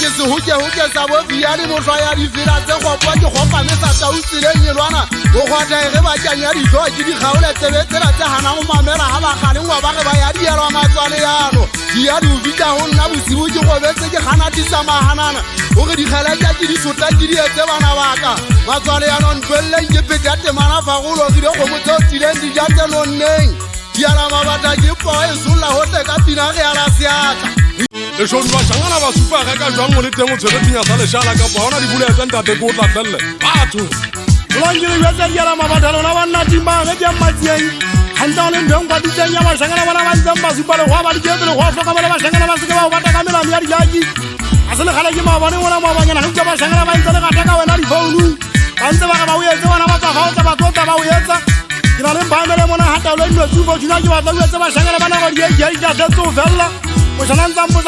ke se hoke sa bofia le mohlwa ya difela tse kgopwa ke kgopame sa tautseleng elwana o kgwathae ge ba kanya ditlhoa ke dikgaole tsebetsela tse ganang go mamela ga bakgaleng wa ba ge ba ya dielwa matswale yano di ya di o bitla go nna bosibo ke gobetse ke ganatisa mahanana o ge dikgeletša ke disota ke di etse bana baka matswale yano ntweleleng ke pheta temana fagolo gile kgomo tseo tileng dija tse nonneng diala mabata ke poa e solola gotle ka pina ge ala seatla lešodi ba šangana ba supa ge ka jwang mo le teng o tshweretsenya sa lešala kapa gona dibuletsa ntate ko o tlatlelele batho olankele bjatsa diala mabata lona banna timbang ge diang matsieng ganta o le ntho nkwaditseng ya bašangana bana ba ntseng ba supa le goa ba diketsele go a tlhokamela bašangana ba seke ba go bata ka melamo ya dijaki a se legale ke maabane ngwana moabanyana ge ke bašangana ba ntse le gata ka wena difounu ba ntse ba ge ba o etse bona ba tsagaotsa ba tlotla ba o etsa ke na le mphamele mona gataolo e dilo tsufo tshuna ke batla o etse bašangana ba nago dieijaikatletse o felela mošana ntsamposa